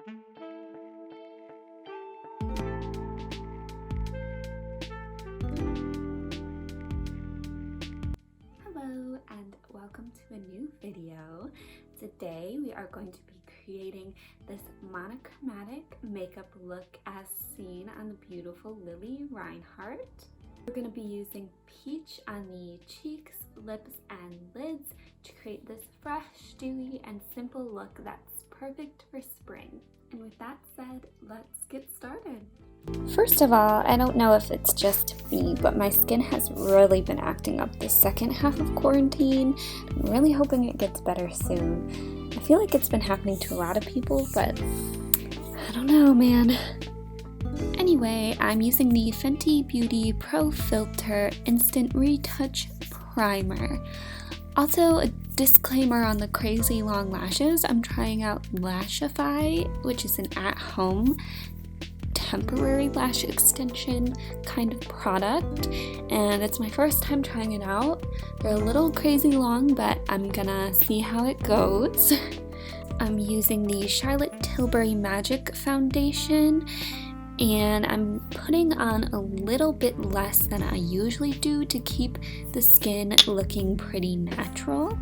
Hello and welcome to a new video. Today we are going to be creating this monochromatic makeup look as seen on the beautiful Lili Reinhart. We're going to be using peach on the cheeks, lips, and lids to create this fresh, dewy, and simple look that's perfect for spring. And with that said, let's get started. First of all, I don't know if it's just me, but my skin has really been acting up the second half of quarantine. I'm really hoping it gets better soon. I feel like it's been happening to a lot of people, but I don't know, man. Anyway, I'm using the Fenty Beauty Pro Filter Instant Retouch Primer. Also, a disclaimer on the crazy long lashes. I'm trying out Lashify, which is an at-home temporary lash extension kind of product, and it's my first time trying it out. They're a little crazy long, but I'm gonna see how it goes. I'm using the Charlotte Tilbury Magic Foundation, and I'm putting on a little bit less than I usually do to keep the skin looking pretty natural.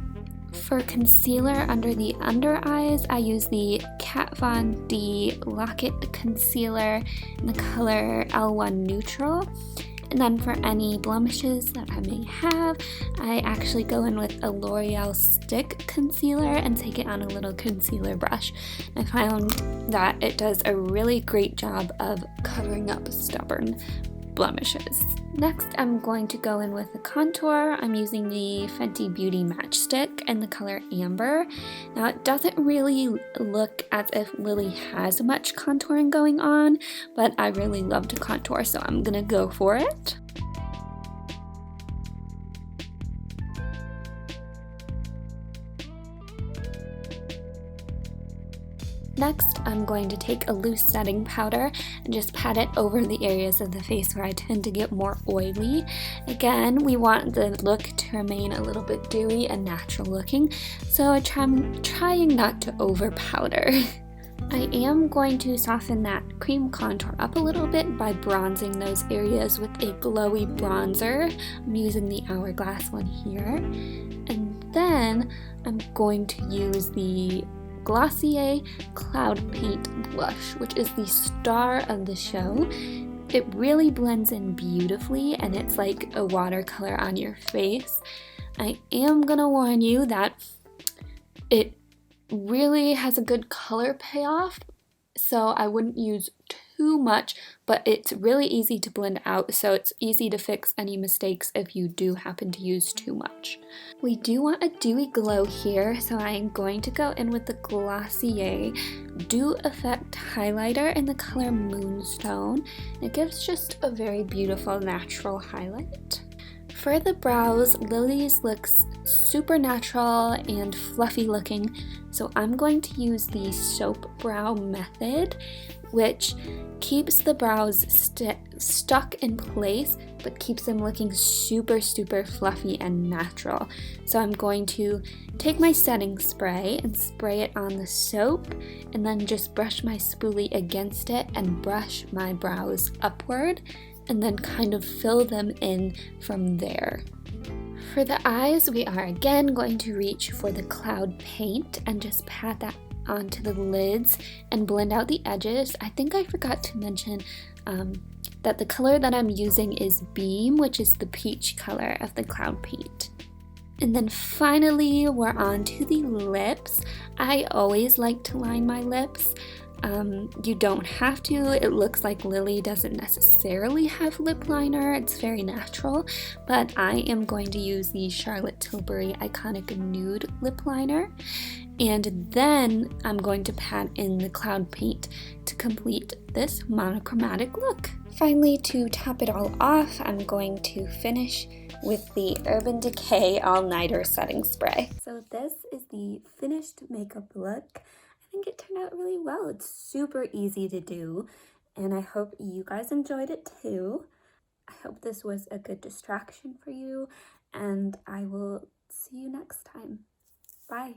For concealer under the under eyes, I use the Kat Von D Lock-It Concealer in the color L1 Neutral. And then for any blemishes that I may have, I actually go in with a L'Oreal Stick Concealer and take it on a little concealer brush. I found that it does a really great job of covering up stubborn blemishes. Next, I'm going to go in with the contour. I'm using the Fenty Beauty Matchstick in the color Amber. Now, it doesn't really look as if Lili has much contouring going on, but I really love to contour, so I'm gonna go for it. Next, I'm going to take a loose setting powder and just pat it over the areas of the face where I tend to get more oily. Again, we want the look to remain a little bit dewy and natural looking, so I'm trying not to over powder. I am going to soften that cream contour up a little bit by bronzing those areas with a glowy bronzer. I'm using the Hourglass one here. And then I'm going to use the Glossier Cloud Paint Blush, which is the star of the show. It really blends in beautifully, and it's like a watercolor on your face. I am gonna warn you that it really has a good color payoff, so I wouldn't use too much, but it's really easy to blend out, so it's easy to fix any mistakes if you do happen to use too much. We do want a dewy glow here, so I'm going to go in with the Glossier Dew Effect Highlighter in the color Moonstone. It gives just a very beautiful natural highlight. For the brows, Lili's looks super natural and fluffy looking, so I'm going to use the Soap Brow method, which keeps the brows stuck in place but keeps them looking super fluffy and natural. So I'm going to take my setting spray and spray it on the soap, and then just brush my spoolie against it and brush my brows upward, and then kind of fill them in from there. For the eyes, we are again going to reach for the cloud paint and just pat that onto the lids and blend out the edges. I think I forgot to mention that the color that I'm using is Beam, which is the peach color of the cloud paint. And then finally, we're on to the lips. I always like to line my lips. You don't have to. It looks like Lili doesn't necessarily have lip liner. It's very natural, but I am going to use the Charlotte Tilbury Iconic Nude Lip Liner. And then I'm going to pat in the cloud paint to complete this monochromatic look. Finally, to top it all off, I'm going to finish with the Urban Decay All Nighter Setting Spray. So this is the finished makeup look. I think it turned out really well. It's super easy to do, and I hope you guys enjoyed it too. I hope this was a good distraction for you, and I will see you next time. Bye.